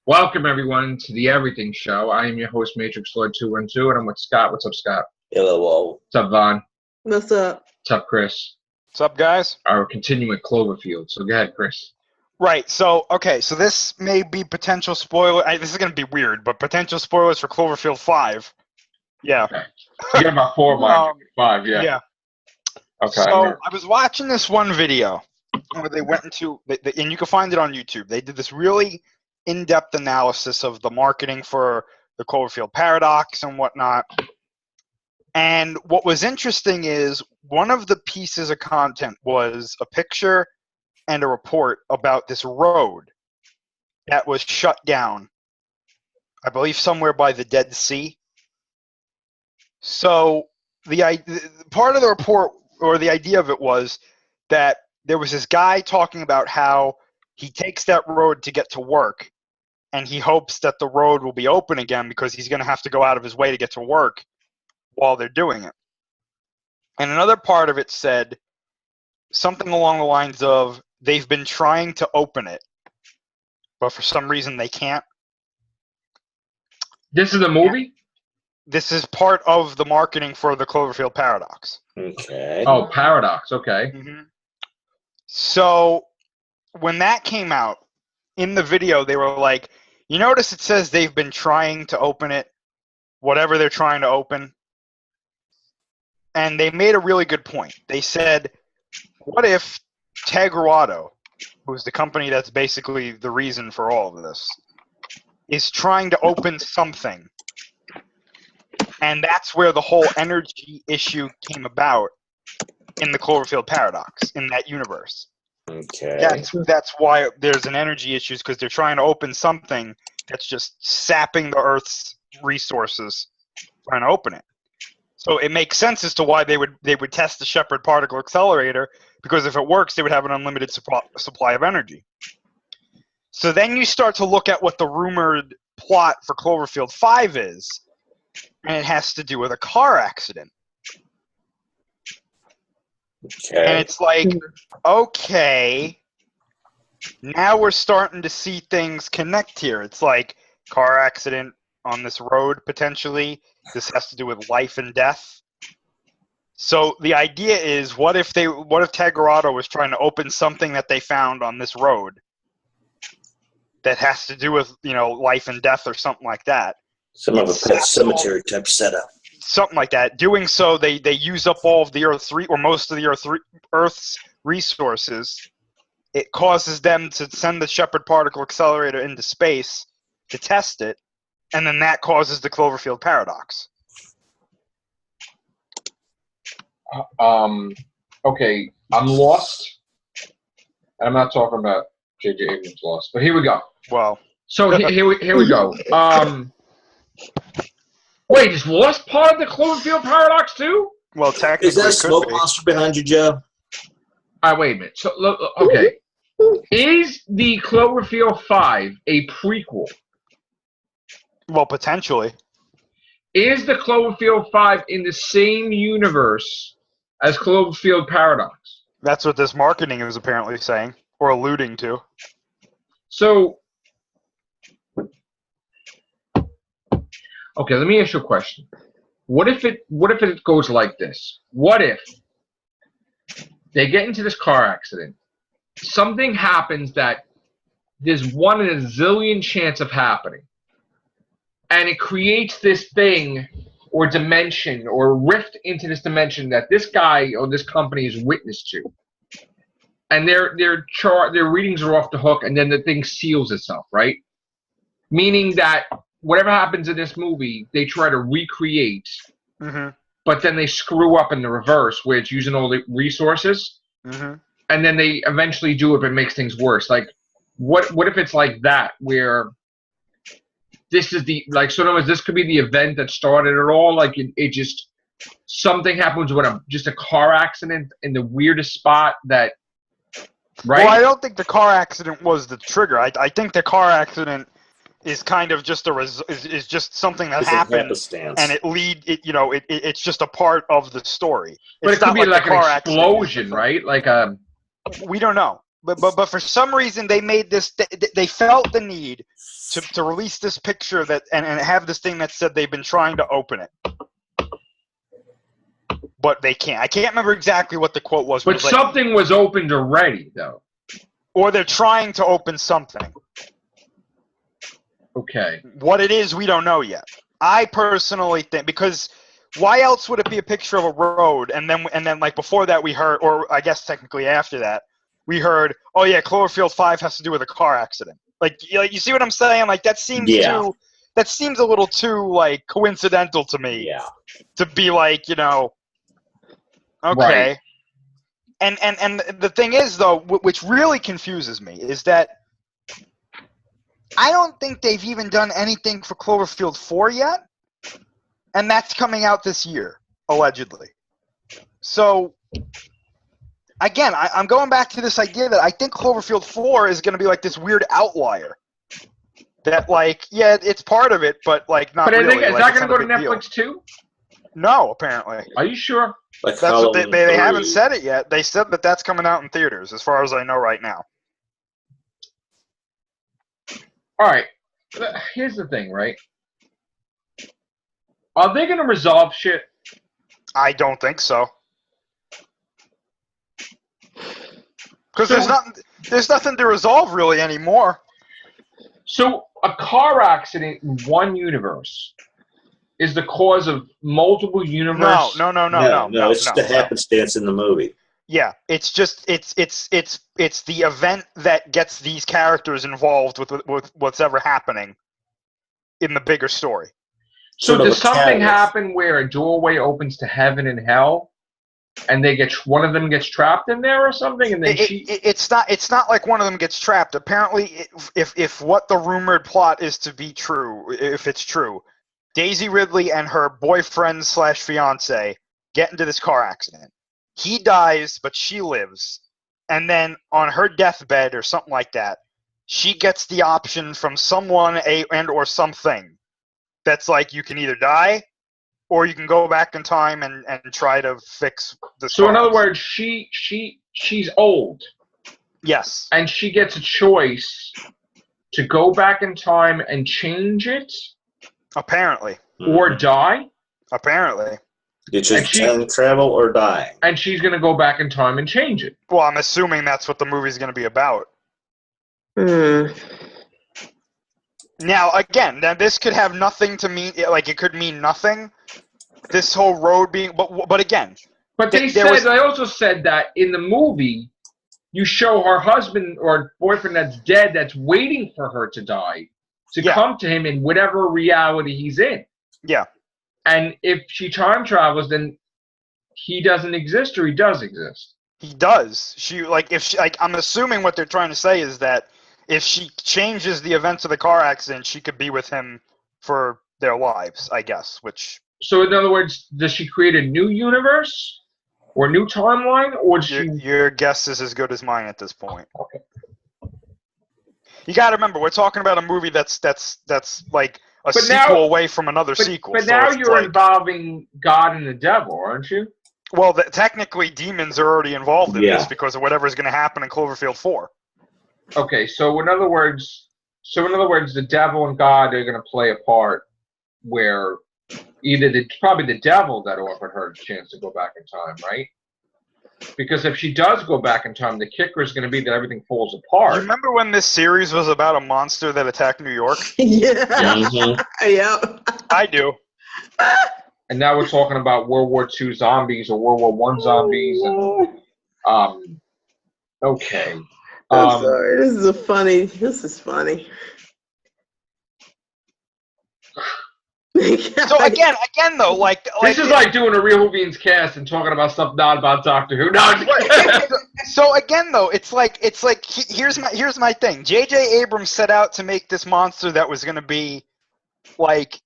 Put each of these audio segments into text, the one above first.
Welcome, everyone, to the Everything Show. I am your host, Matrix Lord 212, and I'm with Scott. What's up, Scott? Hello. What's up, Vaughn? What's up? What's up, Chris? What's up, guys? All right, we're continuing with Cloverfield, so go ahead, Chris. Right, so this may be potential spoiler. This is going to be weird, but potential spoilers for Cloverfield 5. Yeah. Okay. You got about 4 of 5, yeah. Yeah. Okay. So I was watching this one video where they went into, and you can find it on YouTube. They did this really in-depth analysis of the marketing for the Cloverfield paradox and whatnot. And what was interesting is one of the pieces of content was a picture and a report about this road that was shut down, I believe somewhere by the Dead Sea. So the part of the report, or the idea of it, was that there was this guy talking about how he takes that road to get to work, and he hopes that the road will be open again because he's going to have to go out of his way to get to work while they're doing it. And another part of it said something along the lines of, they've been trying to open it, but for some reason they can't. This is a movie? This is part of the marketing for the Cloverfield paradox. Okay. Oh, paradox, okay. Mm-hmm. So when that came out, in the video they were like, you notice it says they've been trying to open it, whatever they're trying to open? And they made a really good point. They said, what if Tegrado, who's the company that's basically the reason for all of this, is trying to open something? And that's where the whole energy issue came about in the Cloverfield paradox, in that universe. Okay. That's why there's an energy issue, because they're trying to open something that's just sapping the Earth's resources, trying to open it. So it makes sense as to why they would test the Shepard particle accelerator, because if it works, they would have an unlimited supply of energy. So then you start to look at what the rumored plot for Cloverfield 5 is, and it has to do with a car accident. Okay. And it's like, okay, now we're starting to see things connect here. It's like car accident on this road, potentially. This has to do with life and death. So the idea is, what if Tegrado was trying to open something that they found on this road that has to do with, life and death or something like that? Some of a pet cemetery type setup. Something like that. Doing so, they use up all of the Earth's or most of the Earth's resources. It causes them to send the Shepard particle accelerator into space to test it, and then that causes the Cloverfield paradox. Okay, I'm lost. And I'm not talking about J.J. Abrams lost, but here we go. Well, So here we go. Wait, is Lost part of the Cloverfield paradox too? well, technically, Is that a it could smoke be. monster behind you, Joe? All right, wait a minute. So, okay. Is the Cloverfield 5 a prequel? Well, potentially. Is the Cloverfield 5 in the same universe as Cloverfield Paradox? That's what this marketing is apparently saying, or alluding to. So, okay, let me ask you a question. What if it goes like this? What if they get into this car accident, something happens that there's 1 in a zillion chance of happening, and it creates this thing or dimension or rift into this dimension that this guy or this company is witness to, and their readings are off the hook, and then the thing seals itself, right? Meaning that whatever happens in this movie, they try to recreate, but then they screw up in the reverse, where it's using all the resources, and then they eventually do it, but it makes things worse. Like, what if it's like that, where this is the, like, so in other words, this could be the event that started it all, like it just, something happens with just a car accident in the weirdest spot that, right? Well, I don't think the car accident was the trigger. I think the car accident is kind of just is just something that happened, and it's just a part of the story. But it could be like an explosion, right? Like we don't know. but for some reason they made this. They felt the need to release this picture that and have this thing that said they've been trying to open it, but they can't. I can't remember exactly what the quote was. But it was something was opened already, though. Or they're trying to open something. Okay. What it is, we don't know yet. I personally think because why else would it be a picture of a road and then like before that we heard, or I guess technically after that we heard, oh yeah, Cloverfield 5 has to do with a car accident. Like you see what I'm saying? Like that seems that seems a little too like coincidental to me. Yeah. To be like, okay. Right. And the thing is though, which really confuses me is that I don't think they've even done anything for Cloverfield 4 yet, and that's coming out this year, allegedly. So, again, I'm going back to this idea that I think Cloverfield 4 is going to be like this weird outlier. That, like, yeah, it's part of it, but, like, not really. But is that going to go to Netflix too? No, apparently. Are you sure? Like That's what they haven't said it yet. They said that that's coming out in theaters, as far as I know right now. All right. Here's the thing, right? Are they going to resolve shit? I don't think so. Because there's nothing to resolve really anymore. So a car accident in one universe is the cause of multiple universe. No. No, it's the happenstance in the movie. Yeah, it's just it's the event that gets these characters involved with what's ever happening in the bigger story. So does something catalyst. happen where a doorway opens to heaven and hell, and one of them gets trapped in there or something, and then it's not like one of them gets trapped. Apparently, if what the rumored plot is to be true, if it's true, Daisy Ridley and her boyfriend / fiance get into this car accident. He dies, but she lives. And then on her deathbed or something like that, she gets the option from someone or something that's like you can either die or you can go back in time and try to fix the So in other words, she's old. Yes. And she gets a choice to go back in time and change it? Apparently. Or die? Apparently. You choose time travel or die. And she's going to go back in time and change it. Well, I'm assuming that's what the movie's going to be about. Now, again, this could have nothing to mean, like it could mean nothing. This whole road being, but again. But they also said that in the movie, you show her husband or boyfriend that's dead that's waiting for her to die to come to him in whatever reality he's in. Yeah. And if she time travels, then he doesn't exist or he does exist. He does. I'm assuming what they're trying to say is that if she changes the events of the car accident, she could be with him for their lives, I guess. So in other words, does she create a new universe or a new timeline, or your guess is as good as mine at this point. Okay. You got to remember, we're talking about a movie that's like a sequel away from another sequel. But now you're involving God and the devil, aren't you? Well, technically, demons are already involved in this because of whatever's going to happen in Cloverfield 4. Okay, so in other words, the devil and God are going to play a part where it's probably the devil that offered her a chance to go back in time, right? Because if she does go back in time, the kicker is going to be that everything falls apart. You remember when this series was about a monster that attacked New York? Yeah. Yeah. I do. And now we're talking about World War II zombies or World War I zombies. And, okay. I'm sorry. This is funny. So again, though, this is like doing a Real Beans cast and talking about stuff not about Doctor Who. No. So again, though, it's like here's my thing. J.J. Abrams set out to make this monster that was going to be like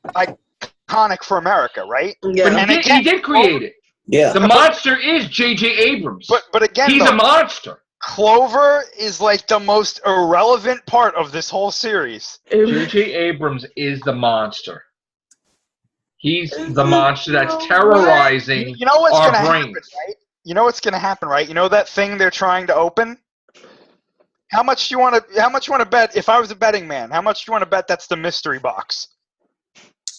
iconic for America, right? Yeah. But he did create it. Yeah. The monster is J.J. Abrams. But again, he's a monster. Clover is like the most irrelevant part of this whole series. J.J. Abrams is the monster. He's the monster that's terrorizing You know what's our gonna brains. happen, right? You know what's going to happen, right? You know that thing they're trying to open? How much do you want to bet? If I was a betting man, how much do you want to bet that's the mystery box?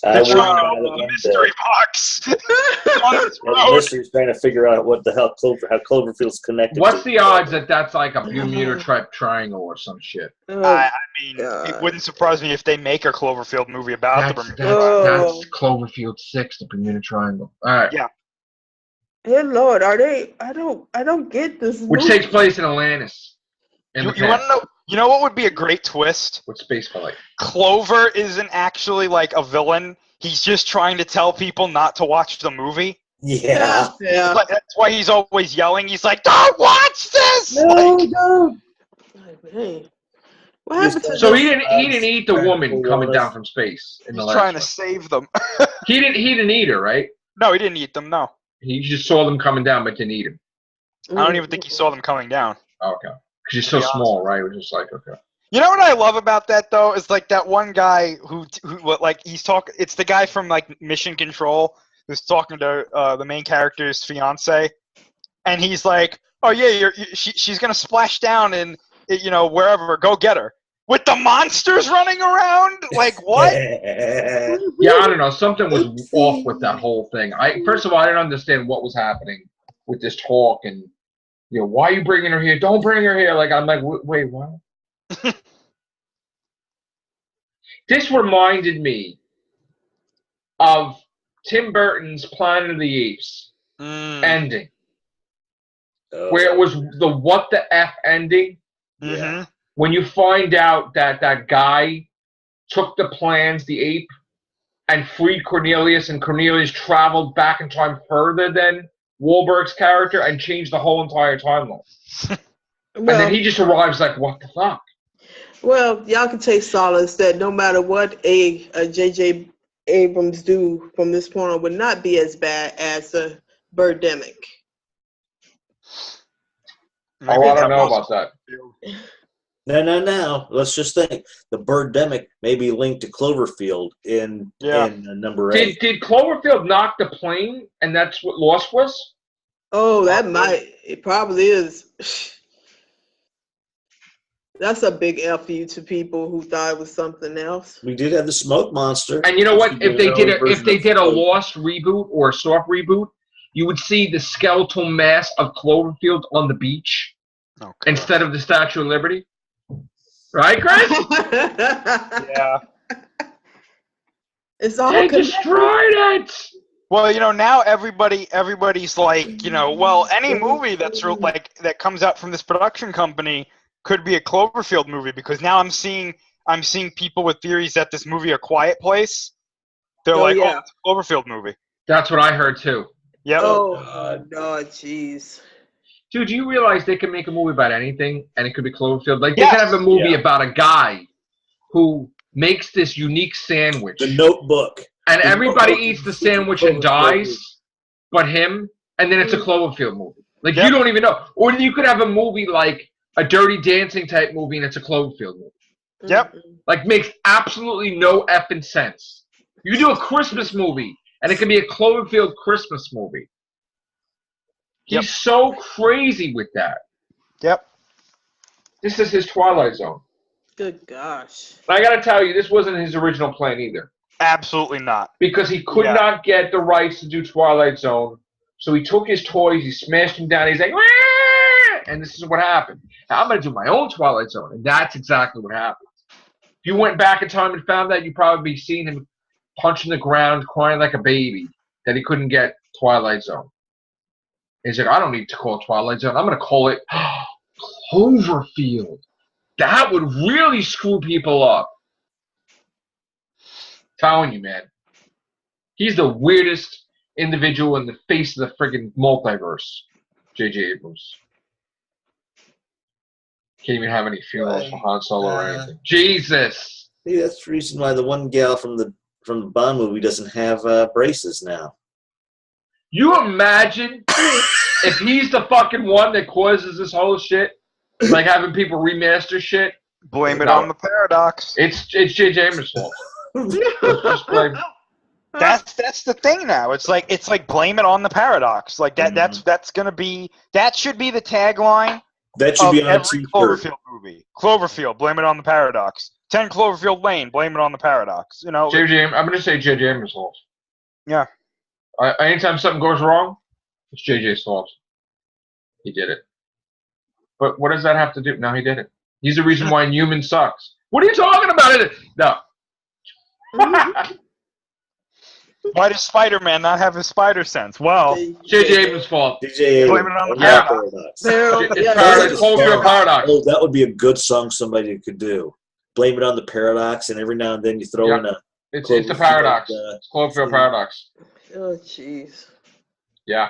They're trying to open the mystery box. The mystery's trying to figure out what the hell how Cloverfield's connected. What's the odds that that's like a Bermuda Triangle or some shit? I mean, it wouldn't surprise me if they make a Cloverfield movie about the Bermuda Triangle. That's Cloverfield 6, the Bermuda Triangle. All right. Yeah. Hey Lord, are they? I don't get this. Which takes place in Atlantis. You want to know? You know what would be a great twist? With spaceflight. Clover isn't actually like a villain. He's just trying to tell people not to watch the movie. Yeah. Yeah. That's why he's always yelling. He's like, "Don't watch this!" No, no. Hey, what happened to So this? he didn't eat the woman coming down from space in the He's last trying to one. save them. He didn't eat her, right? No, he didn't eat them. No, He just saw them coming down, but didn't eat him. I don't even think he saw them coming down. Oh, okay. Because he's so small, right? It was just like, okay. You know what I love about that though is like that one guy who like he's talking. It's the guy from like Mission Control who's talking to the main character's fiance, and he's like, "Oh yeah, she's gonna splash down in wherever. Go get her." With the monsters running around, like what? Yeah, I don't know. Something was off with that whole thing. First of all, I didn't understand what was happening with this talk, and why are you bringing her here? Don't bring her here. Like I'm like, wait, what? This reminded me of Tim Burton's Planet of the Apes ending, where it was the what the F ending. Mm-hmm. When you find out that that guy took the plans, the ape, and freed Cornelius, and Cornelius traveled back in time further than Wahlberg's character and changed the whole entire timeline. And then he just arrives like, what the fuck? Well, y'all can take solace that no matter what J.J. Abrams do from this point on would not be as bad as a Birdemic. Oh, I don't know about that. No. Let's just think. The Birdemic may be linked to Cloverfield in number 8. Did Cloverfield knock the plane, and that's what Lost was? Oh, that might. It probably is. That's a big F you to people who thought it was something else. We did have the smoke monster. And you know what? If they did a Lost reboot or a soft reboot, you would see the skeletal mass of Cloverfield on the beach instead of the Statue of Liberty. Right, Chris? Yeah. It's all they destroyed it. Well, now everybody's like, well, any movie that's that comes out from this production company could be a Cloverfield movie, because now I'm seeing people with theories that this movie A Quiet Place, they're oh, it's a Cloverfield movie. That's what I heard too. Yeah. Oh, no, jeez. Dude, do you realize they can make a movie about anything and it could be Cloverfield? Like, they could have a movie about a guy who makes this unique sandwich. The Notebook. And everybody eats the sandwich and dies but him, and then it's a Cloverfield movie. Like, you don't even know. Or you could have a movie like a Dirty Dancing type movie and it's a Cloverfield movie. Yep. Like, makes absolutely no effing sense. You do a Christmas movie and it can be a Cloverfield Christmas movie. He's so crazy with that. Yep. This is his Twilight Zone. Good gosh. And I got to tell you, this wasn't his original plan either. Absolutely not. Because he could not get the rights to do Twilight Zone. So he took his toys, he smashed them down, he's like, Wah! And this is what happened. Now I'm going to do my own Twilight Zone. And that's exactly what happened. If you went back in time and found that, you'd probably be seeing him punching the ground, crying like a baby that he couldn't get Twilight Zone. He's like, I don't need to call it Twilight Zone. I'm going to call it Cloverfield. That would really screw people up. Telling you, man. He's the weirdest individual in the face of the friggin' multiverse, J.J. Abrams. Can't even have any funerals for Han Solo or anything. Jesus! See, that's the reason why the one gal from the Bond movie doesn't have braces now. You imagine if he's the fucking one that causes this whole shit? Like having people remaster shit? Blame it on the paradox. It's J.J. Abrams' fault. Just blame. That's the thing now. It's like blame it on the paradox. Like that. That should be the tagline. That should of be on a every t-shirt. Cloverfield movie. Cloverfield, blame it on the paradox. 10 Cloverfield Lane, blame it on the paradox. You know, J.J. I'm going to say J.J. Abrams' fault. yeah. Anytime something goes wrong, it's J.J.'s fault. He did it. But what does that have to do? No, he did it. He's the reason why Newman sucks. What are you talking about? No. Why does Spider-Man not have his spider sense? Well, J.J. Abrams' fault. DJ blame it on the Yeah. paradox. Paradox. Cloverfield paradox. Oh, that would be a good song somebody could do. Blame it on the paradox, and every now and then you throw in a. It's the paradox. It's Cloverfield paradox. Oh, jeez. Yeah.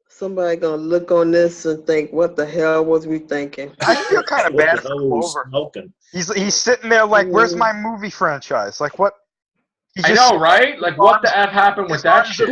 Somebody gonna look on this and think, "What the hell was we thinking?" I feel kind of What bad the for hell was Clover. smoking? He's sitting there like, where's my movie franchise? Like, what? He's I know, right? Like, what the F happened with that shit?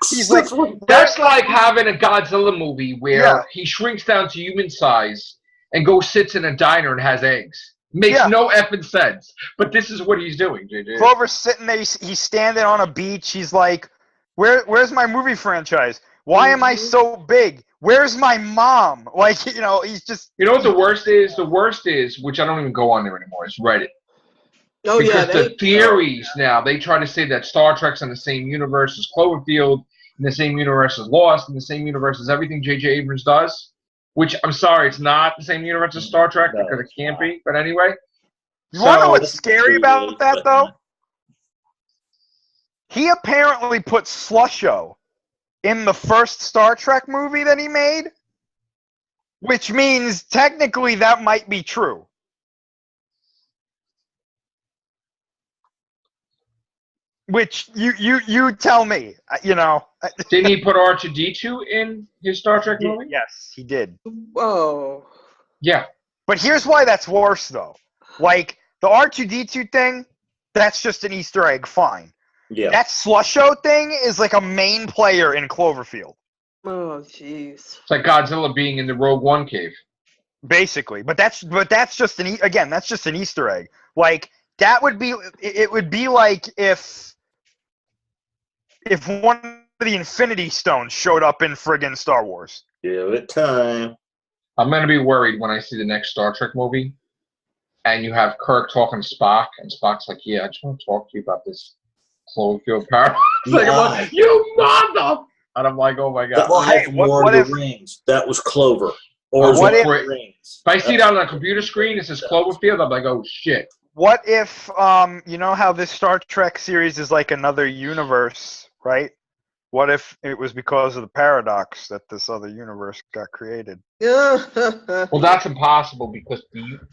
He's like, That's like having a Godzilla movie where he shrinks down to human size and goes sits in a diner and has eggs. Makes no effing sense. But this is what he's doing, JJ. Clover's sitting there. He's standing on a beach. He's like, where's my movie franchise? Why am I so big? Where's my mom? Like, you know, he's just. You know what the worst is? The worst is, which I don't even go on there anymore, is Reddit. Oh, because yeah, the theories now, they try to say that Star Trek's in the same universe as Cloverfield, in the same universe as Lost, in the same universe as everything J.J. Abrams does. Which, I'm sorry, it's not the same universe as Star Trek because it can't be. But anyway. You want to know what's scary about that, though? He apparently put Slusho in the first Star Trek movie that he made, which means technically that might be true. Which you tell me, you know. Didn't he put R2-D2 in his Star Trek movie? Yes, he did. Whoa. Yeah. But here's why that's worse, though. Like, the R2-D2 thing, that's just an Easter egg, fine. Yeah. That Slusho thing is like a main player in Cloverfield. Oh, jeez. It's like Godzilla being in the Rogue One cave. Basically. But that's just that's just an Easter egg. Like, that would be, it would be like if one of the Infinity Stones showed up in friggin' Star Wars. Give it time. I'm going to be worried when I see the next Star Trek movie and you have Kirk talking to Spock, and Spock's like, yeah, I just want to talk to you about this Cloverfield paradox. Like, you mother! And I'm like, oh my God. Well, hey, what if Rings? That was Clover. Or what if Rings? If I see it on a computer screen, it says Cloverfield, I'm like, oh shit. What if, you know how this Star Trek series is like another universe, right? What if it was because of the paradox that this other universe got created? Well, that's impossible because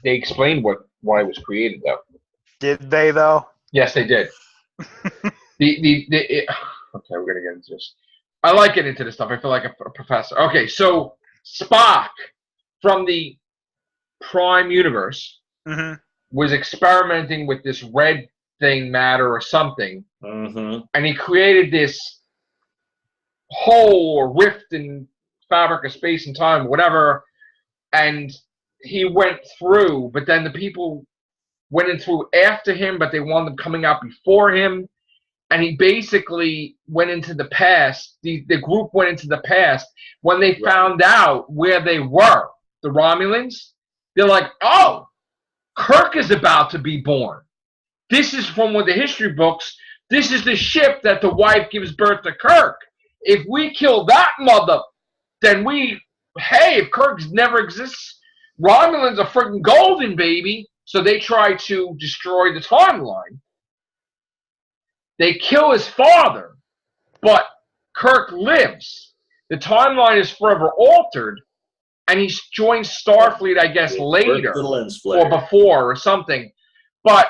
they explained why it was created, though. Did they, though? Yes, they did. Okay, we're going to get into this. I like getting into this stuff. I feel like a professor. Okay, so Spock from the Prime Universe was experimenting with this red thing, matter or something, and he created this hole or rift in fabric of space and time, whatever, and he went through, but then the people went in through after him, but they wound up coming out before him, and he basically went into the past. The group went into the past. When they found out where they were, the Romulans, they're like, oh, Kirk is about to be born. This is from one of the history books. This is the ship that the wife gives birth to Kirk. If we kill that mother, then if Kirk never exists, Romulans are freaking golden, baby. So they try to destroy the timeline. They kill his father, but Kirk lives. The timeline is forever altered, and he joins Starfleet, I guess, later or before or something. But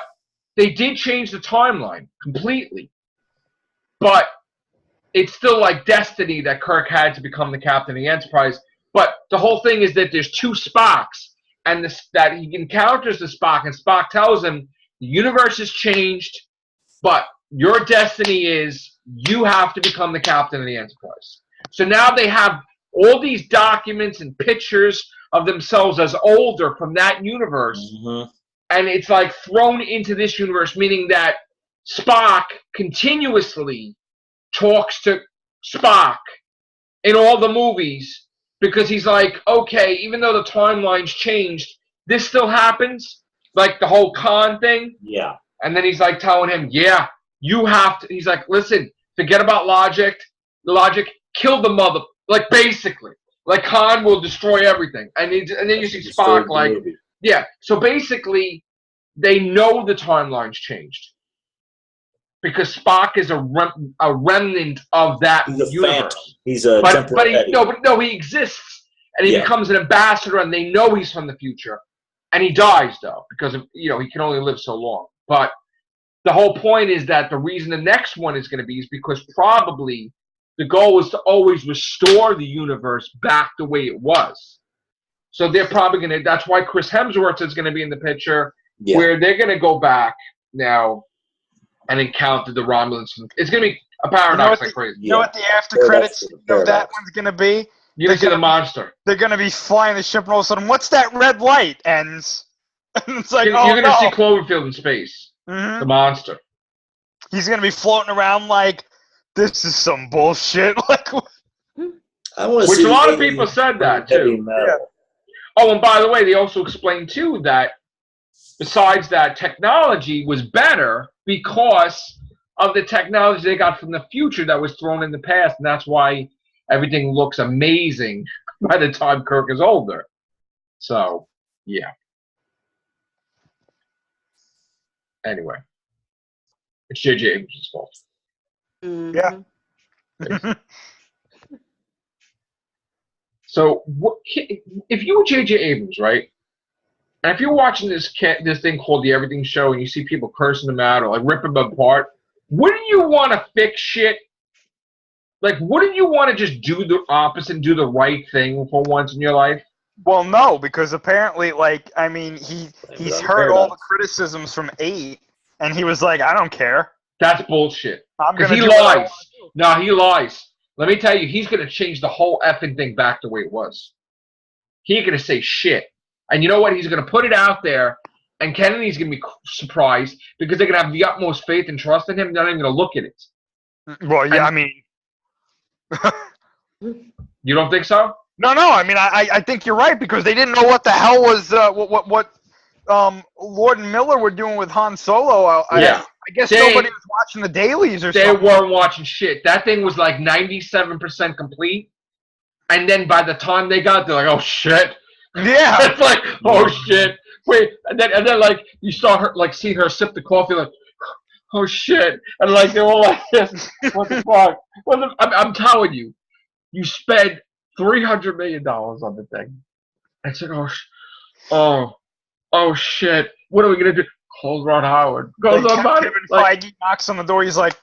they did change the timeline completely. But it's still like destiny that Kirk had to become the captain of the Enterprise. But the whole thing is that there's two Spocks, and that he encounters the Spock, and Spock tells him, the universe has changed, but your destiny is you have to become the captain of the Enterprise. So now they have all these documents and pictures of themselves as older from that universe, and it's like thrown into this universe, meaning that Spock continuously talks to Spock in all the movies because he's like, okay, even though the timeline's changed, this still happens, like the whole Khan thing. Yeah. And then he's like telling him, yeah, you have to. He's like, listen, forget about logic. The logic, kill the mother. Like basically, like Khan will destroy everything. And then you see Spock like, yeah. So basically, they know the timeline's changed because Spock is a remnant of that He's a universe. phantom. He's a temporary. But he exists, and he becomes an ambassador, and they know he's from the future, and he dies though because of, he can only live so long. But the whole point is that the reason the next one is going to be is because probably the goal is to always restore the universe back the way it was. So they're probably going to. That's why Chris Hemsworth is going to be in the picture, where they're going to go back now and encounter the Romulans. It's going to be a paradox like crazy. You know what the after credits of that one's going to be? You're going to see the monster. They're going to be flying the ship, and all of a sudden, what's that red light? Ends. And it's like, you're going to see Cloverfield in space. Mm-hmm. The monster. He's going to be floating around like, this is some bullshit. Like, I want to which see a lot of people said that, too. Yeah. Oh, and by the way, they also explained, too, that besides that, technology was better because of the technology they got from the future that was thrown in the past, and that's why everything looks amazing by the time Kirk is older. So, yeah. Anyway, it's J.J. Abrams' fault. Mm-hmm. Yeah. So, if you were J.J. Abrams, right, and if you're watching this thing called The Everything Show and you see people cursing them out or like ripping them apart, wouldn't you want to fix shit? Like, wouldn't you want to just do the opposite and do the right thing for once in your life? Well, no, because apparently, like, I mean, he's heard all the criticisms from 8, and he was like, I don't care. That's bullshit. Because he lies. No, he lies. Let me tell you, he's going to change the whole effing thing back the way it was. He's going to say shit. And you know what? He's going to put it out there, and Kennedy's going to be surprised because they're going to have the utmost faith and trust in him. They're not even going to look at it. Well, yeah, I mean. You don't think so? No. I mean, I think you're right because they didn't know what the hell was what Lord and Miller were doing with Han Solo. I guess nobody was watching the dailies or something. They weren't watching shit. That thing was like 97% complete, and then by the time they got there, like, oh shit. Yeah. It's like, oh shit. Wait, and then like you saw her like seeing her sip the coffee like, oh shit, and like they were like this. What the fuck? I'm telling you, you spent $300 million on the thing. I said, oh shit, what are we gonna do? Call Ron Howard. Goes on Kevin Feige knocks on the door. He's like,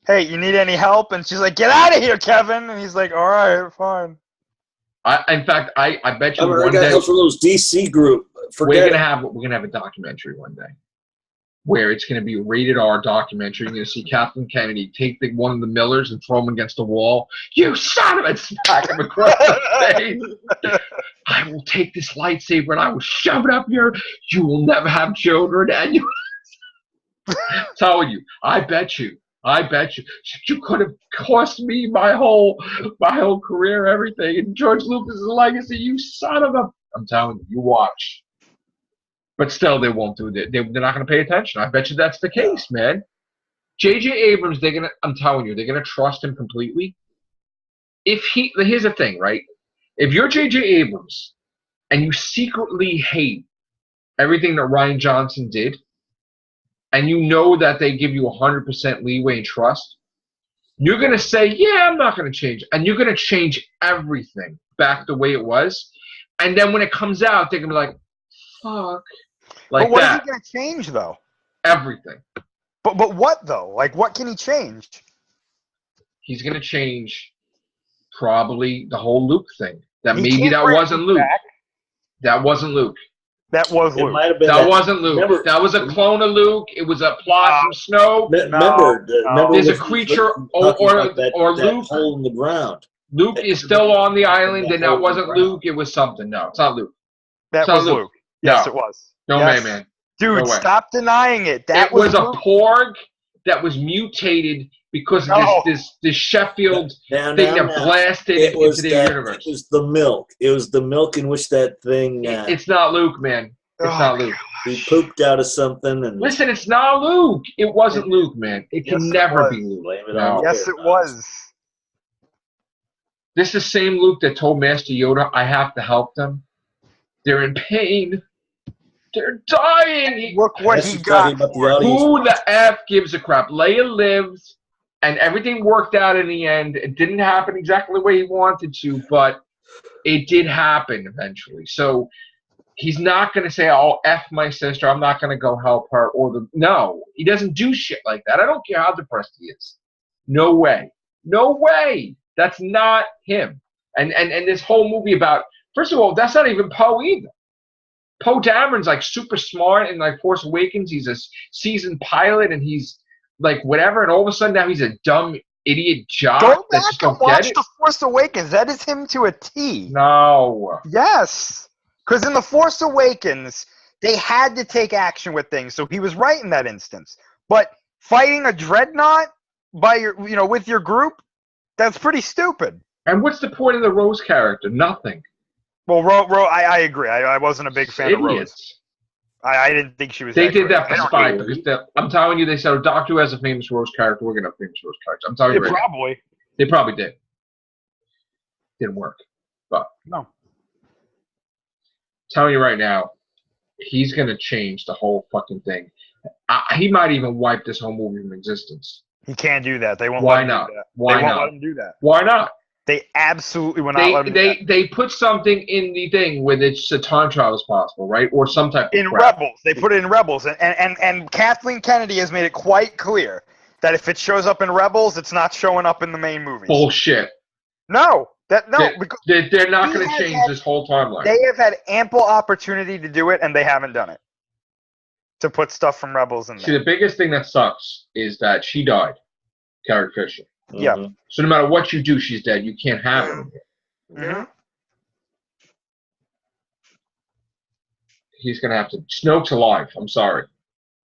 hey, you need any help? And she's like, get out of here, Kevin. And he's like, all right, fine. In fact, I bet you I one got day help from those DC group. we're gonna have a documentary one day where it's gonna be a rated R documentary. You're gonna see Kathleen Kennedy take one of the Millers and throw him against the wall. You son of a! Smack him across the face. I will take this lightsaber and I will shove it up your. You will never have children, and you. Telling you, I bet you. You could have cost me my whole career, everything, and George Lucas' legacy. You son of a! I'm telling you, you watch. But still, they won't do it. They're not going to pay attention. I bet you that's the case, man. J.J. Abrams, I'm telling you, they're going to trust him completely. Here's the thing, right? If you're J.J. Abrams and you secretly hate everything that Rian Johnson did, and you know that they give you 100% leeway and trust, you're going to say, yeah, I'm not going to change. And you're going to change everything back the way it was. And then when it comes out, they're going to be like, fuck. Like but what that. is he going to change, though? Everything. But what, though? Like, what can he change? He's going to change probably the whole Luke thing. That maybe that wasn't Luke. That wasn't Luke. That was Luke. That wasn't Luke. Remember, that was a clone of Luke. It was a plot from Snoke. Remember, there's a creature or Luke. Hole in the ground. Luke is still on the island, and that wasn't Luke. It was something. No, it's not Luke. That was Luke. Yes, it was. No way, man. Dude, stop denying it. It was a Porg that was mutated because of No. this Sheffield Now, thing that blasted it was into their that. universe. It was the milk. It was the milk in which that thing. It's not Luke, man. It's Oh, not Luke. He pooped out of something and Listen, it's not Luke. It wasn't Luke, man. It can Yes, it never was. be Luke. blame it No. on Yes, it was. This is the same Luke that told Master Yoda, I have to help them. They're in pain. They're dying. Look what That's he just got. talking about the audience. Who the F gives a crap? Leia lived, and everything worked out in the end. It didn't happen exactly the way he wanted to, but it did happen eventually. So he's not going to say, oh, F my sister, I'm not going to go help her. No, he doesn't do shit like that. I don't care how depressed he is. No way. No way. That's not him. And this whole movie about, first of all, that's not even Poe either. Poe Dameron's like super smart in like Force Awakens. He's a seasoned pilot and he's like whatever. And all of a sudden now he's a dumb idiot jock Go that back just and don't get watch it. The Force Awakens. That is him to a T. No. Yes. Because in The Force Awakens, they had to take action with things. So he was right in that instance. But fighting a dreadnought by your, with your group, that's pretty stupid. And what's the point of the Rose character? Nothing. Well, I agree. I wasn't a big fan of Rose. Idiots. I didn't think she was. They that did great. that for spite. Because I'm telling you, they said, oh, Doctor Who has a famous Rose character. We're going to have a famous Rose character. I'm telling you right now. Probably. They probably did. Didn't work. But No. telling you right now, he's going to change the whole fucking thing. He might even wipe this whole movie from existence. He can't do that. They won't Why let him not? do that. Why they won't not? let him do that. Why not? They absolutely will not let him do that. They put something in the thing where it's a time travel is possible, right? Or some type of In crap. Rebels. They put it in Rebels. And Kathleen Kennedy has made it quite clear that if it shows up in Rebels, it's not showing up in the main movies. Bullshit. No. Because They're not going to He has change had- this whole timeline. they have had ample opportunity to do it, and they haven't done it. To put stuff from Rebels in See, there. the biggest thing that sucks is that she died, Carrie Fisher. Yeah. Mhm. So no matter what you do, she's dead. You can't have her. Mhm. He's going to have to. Snoke's alive. I'm sorry.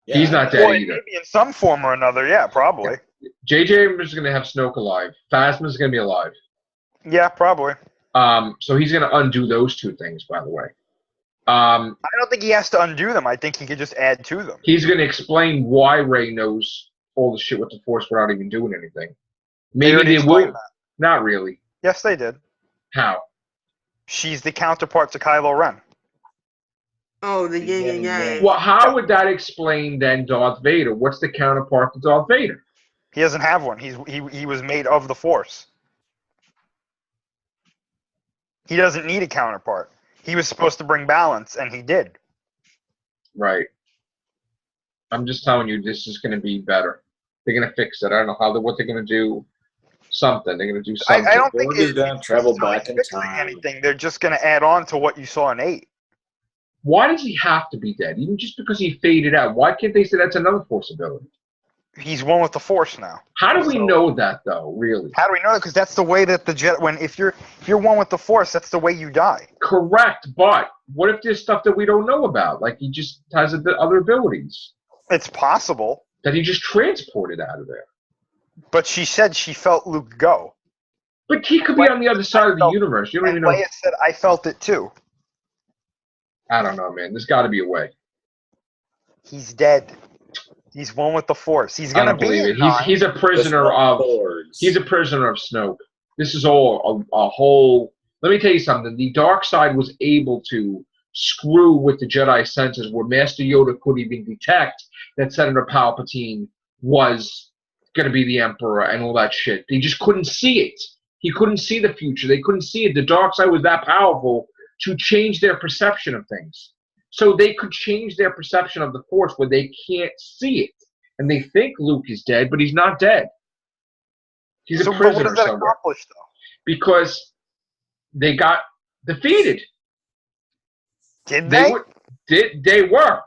Yeah. He's not dead Well, either. maybe in some form or another, yeah, probably. J.J. Abrams is going to have Snoke alive. Phasma's going to be alive. Yeah, probably. So he's going to undo those two things, by the way. I don't think he has to undo them. I think he could just add to them. He's going to explain why Rey knows all the shit with the Force without even doing anything. Maybe already they explained will. that. Not really. Yes, they did. How? She's the counterpart to Kylo Ren. Oh, the yin and yang. Well, how would that explain then Darth Vader? What's the counterpart to Darth Vader? He doesn't have one. He was made of the Force. He doesn't need a counterpart. He was supposed to bring balance, and he did. Right. I'm just telling you, this is going to be better. They're going to fix it. I don't know what they're going to do. Something. They're going to do something. I don't think They're going to travel necessarily back in fixing time. anything. They're just going to add on to what you saw in 8. Why does he have to be dead? Even just because he faded out. Why can't they say that's another Force ability? He's one with the Force now. How do we So- know that, though, really? How do we know that? Because that's the way that the Jet. If you're one with the Force, that's the way you die. Correct, but what if there's stuff that we don't know about? Like he just has other abilities It's possible, that he just transported out of there. but she said she felt Luke go. But he could be on the other side of the universe. You don't And even know. Leia said, "I felt it too." I don't know, man. There's got to be a way. He's dead. He's one with the Force. He's I gonna don't be. believe in it. nine. He's a prisoner Just of. Lords. He's a prisoner of Snoke. This is all a whole. Let me tell you something. The dark side was able to screw with the Jedi senses, where Master Yoda couldn't even detect that Senator Palpatine was going to be the Emperor and all that shit. They just couldn't see it. He couldn't see the future. They couldn't see it. The dark side was that powerful to change their perception of things. So they could change their perception of the Force where they can't see it. And they think Luke is dead, but he's not dead. He's So, a but what prisoner does that somewhere. accomplish, though? Because they got defeated. Did They they? were. They were.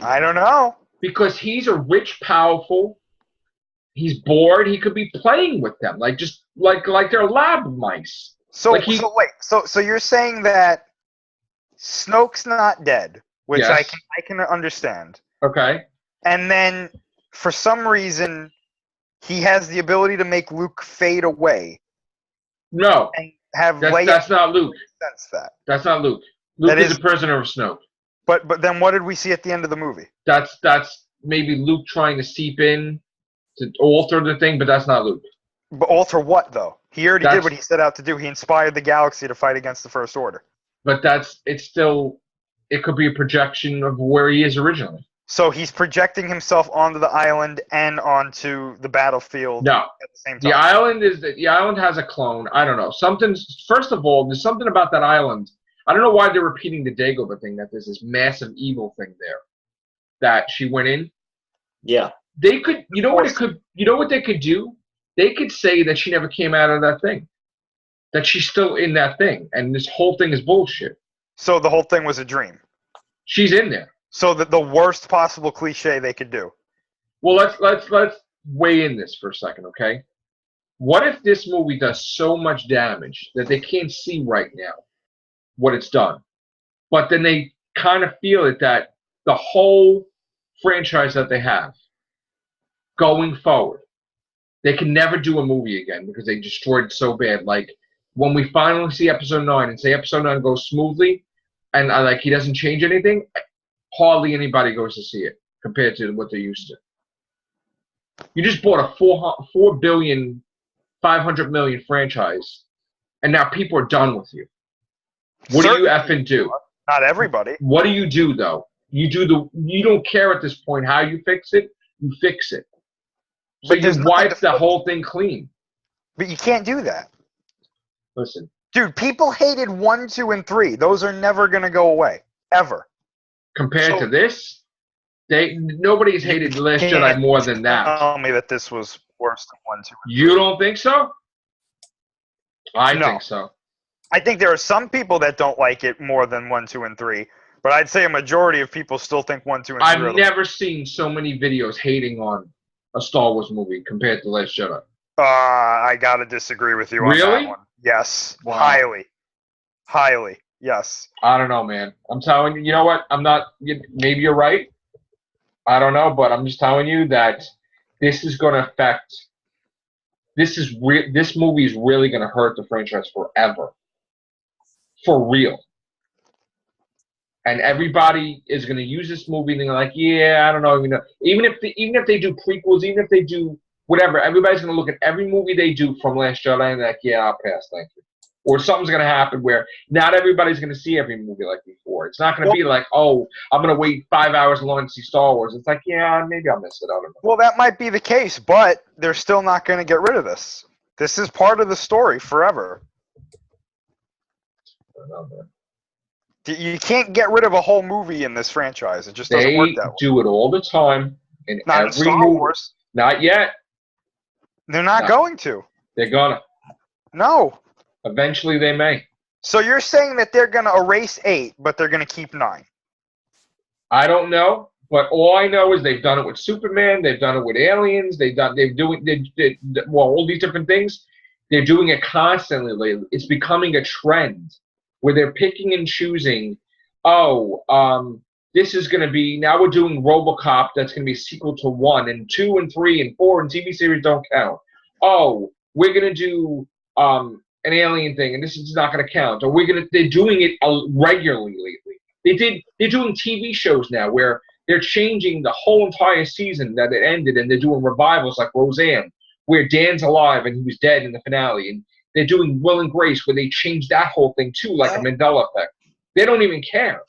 I don't know. Because he's a rich, powerful. He's bored. He could be playing with them, like they're lab mice. So, Like he- so wait. So you're saying that Snoke's not dead, which Yes. I can understand. Okay. And then for some reason, he has the ability to make Luke fade away No, and have Leia that's not Luke. sense that. That's not Luke. Luke That is is- a prisoner of Snoke. But then what did we see at the end of the movie? That's maybe Luke trying to seep in to alter the thing, but that's not Luke. But alter what, though? He already That's- did what he set out to do. He inspired the galaxy to fight against the First Order. But it could be a projection of where he is originally. So he's projecting himself onto the island and onto the battlefield No, at the same time. the island has a clone. I don't know. First of all, there's something about that island. I don't know why they're repeating the Dagobah thing, that there's this massive evil thing there that she went in. Yeah. They could, you know what they could do? They could say that she never came out of that thing. That she's still in that thing, and this whole thing is bullshit. So the whole thing was a dream. She's in there. So the worst possible cliche they could do. Well, let's weigh in this for a second, okay? What if this movie does so much damage that they can't see right now what it's done, but then they kind of feel it that the whole franchise that they have going forward, they can never do a movie again because they destroyed it so bad. Like when we finally see episode 9 and say episode 9 goes smoothly and like he doesn't change anything, hardly anybody goes to see it compared to what they're used to. You just bought a $4 billion, $500 million franchise, and now people are done with you. What do you effing do? Not everybody. What do you do though? You don't care at this point how you fix it. You fix it. So But there's you nothing wipe to the fix. whole thing clean. But you can't do that. Listen, Dude, people hated 1, 2, and 3. Those are never going to go away. Ever. compared So- to this, nobody's hated The Last Jedi more than that. Tell me that this was worse than 1, 2, and 3. You don't think so? I No. think so. I think there are some people that don't like it more than 1, 2, and 3. But I'd say a majority of people still think 1, 2, and 3 are I've never seen so many videos hating on a Star Wars movie compared to The Last Jedi. I gotta disagree with you on Really? that one. Yes. Wow. Highly. Yes. I don't know, man. I'm telling you, you know what? Maybe you're right. I don't know, but I'm just telling you that this is going to affect. This movie is really going to hurt the franchise forever. For real. And everybody is going to use this movie and they're like, yeah, I don't know. Even if they do prequels, even if they do whatever, everybody's going to look at every movie they do from Last Jedi and they're like, yeah, I'll pass, thank you. Or something's going to happen where not everybody's going to see every movie like before. It's not going to be like, oh, I'm going to wait 5 hours long to see Star Wars. It's like, yeah, maybe I'll miss it. I don't know. Well, that might be the case, but they're still not going to get rid of this. This is part of the story forever. I don't know, man. You can't get rid of a whole movie in this franchise. It just doesn't They work that way. do it all the time in Not in every Star movie. Wars. Not yet. They're not No. going to. They're gonna. No. Eventually, they may. So you're saying that they're going to erase 8, but they're going to keep 9. I don't know, but all I know is they've done it with Superman. They've done it with aliens. All these different things. They're doing it constantly lately. It's becoming a trend where they're picking and choosing. This is going to be, now we're doing RoboCop. That's going to be a sequel to 1 and 2 and 3 and 4 and TV series don't count. Oh, we're going to do an alien thing, and this is not going to count. Or they're doing it regularly lately. They're doing TV shows now where they're changing the whole entire season that it ended, and they're doing revivals like Roseanne, where Dan's alive and he was dead in the finale. And they're doing Will and Grace, where they changed that whole thing too, like a Mandela effect. They don't even care.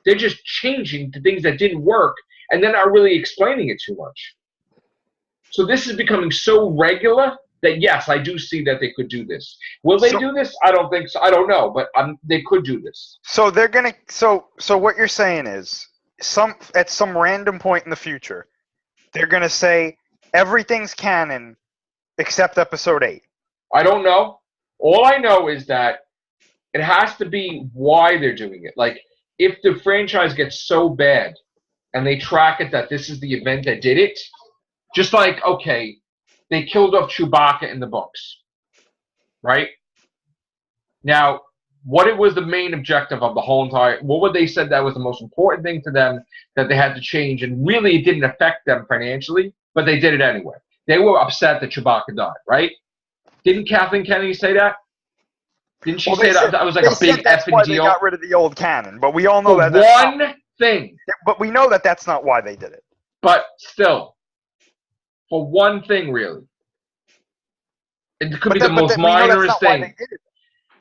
They're just changing the things that didn't work, and they're not really explaining it too much. So this is becoming so regular that, yes, I do see that they could do this. Will they do this? I don't think so. I don't know, but they could do this. So they're going to so what you're saying is at some random point in the future, they're going to say everything's canon except episode 8. I don't know. All I know is that it has to be why they're doing it. Like, if the franchise gets so bad and they track it that this is the event that did it, just like, okay, they killed off Chewbacca in the books, right? Now, what it was the main objective of the whole entire, what would they said that was the most important thing to them that they had to change, and really it didn't affect them financially, but they did it anyway. They were upset that Chewbacca died, right? Didn't Kathleen Kennedy say that? Didn't she say that was like a big effing deal? They got rid of the old canon, but we all know For that one thing. But we know that that's not why they did it. But still, for one thing, really. It could be the most minorest thing.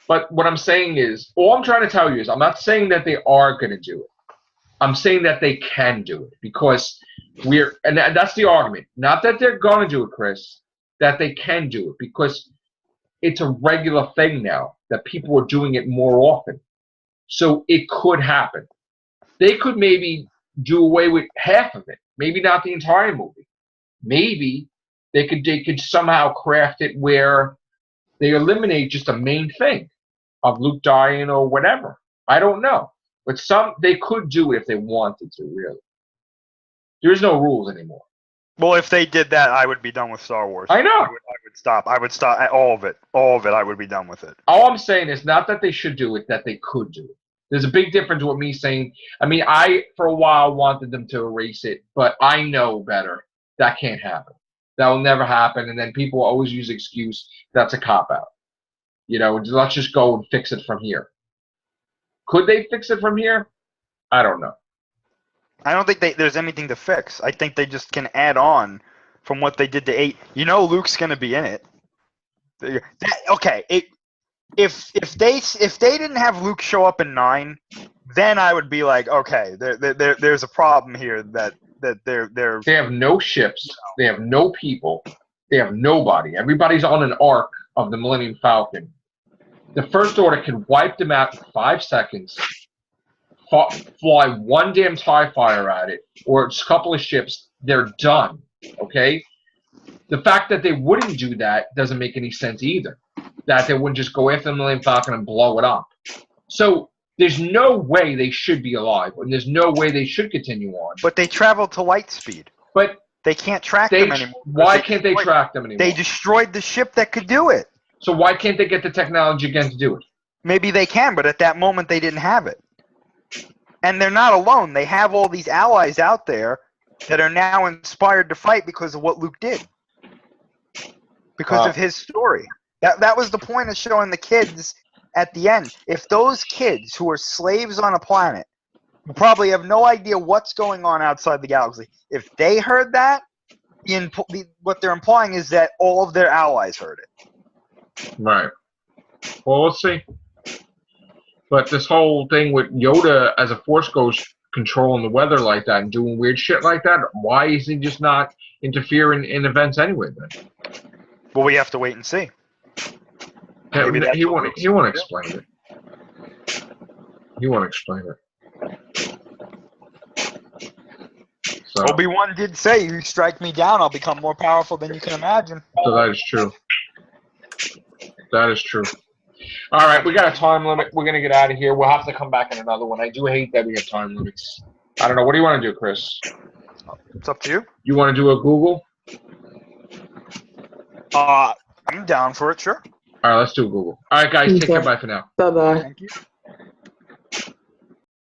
But what I'm saying is, all I'm trying to tell you is, I'm not saying that they are going to do it. I'm saying that they can do it, because and that's the argument. Not that they're going to do it, Chris, that they can do it, because it's a regular thing now that people are doing it more often. So it could happen. They could maybe do away with half of it, maybe not the entire movie. Maybe they could somehow craft it where they eliminate just a main thing of Luke dying or whatever. I don't know. But they could do it if they wanted to, really. There's no rules anymore. Well, if they did that, I would be done with Star Wars. I know. I would stop. I would stop at all of it. All of it, I would be done with it. All I'm saying is not that they should do it, that they could do it. There's a big difference with me saying, I mean, I, for a while, wanted them to erase it, but I know better. That can't happen. That will never happen, and then people always use the excuse, that's a cop-out. You know, let's just go and fix it from here. Could they fix it from here? I don't know. I don't think there's anything to fix. I think they just can add on from what they did to 8. You know Luke's going to be in it. Okay, if they didn't have Luke show up in 9, then I would be like, okay, there's a problem here that they're They have no ships. They have no people. They have nobody. Everybody's on an arc of the Millennium Falcon. The First Order can wipe them out in 5 seconds, fly one damn TIE fighter at it, or a couple of ships, they're done, okay? The fact that they wouldn't do that doesn't make any sense either, that they wouldn't just go after the Millennium Falcon and blow it up. So there's no way they should be alive, and there's no way they should continue on. But they travel to light speed. But they can't track them anymore. Why can't they track them anymore? They destroyed the ship that could do it. So why can't they get the technology again to do it? Maybe they can, but at that moment they didn't have it. And they're not alone. They have all these allies out there that are now inspired to fight because of what Luke did. Because of his story. That was the point of showing the kids at the end. If those kids who are slaves on a planet who probably have no idea what's going on outside the galaxy, if they heard that, what they're implying is that all of their allies heard it. Right. Well, we'll see. But this whole thing with Yoda as a Force Ghost controlling the weather like that and doing weird shit like that, why is he just not interfering in events anyway then? Well, we have to wait and see. Yeah, he won't explain it. He won't explain it. So, Obi-Wan did say, you strike me down, I'll become more powerful than you can imagine. So that is true. That is true. All right, we got a time limit. We're going to get out of here. We'll have to come back in another one. I do hate that we have time limits. I don't know. What do you want to do, Chris? It's up to you. You want to do a Google? I'm down for it, sure. All right, let's do a Google. All right, guys, take care. Bye for now. Bye-bye. Thank you.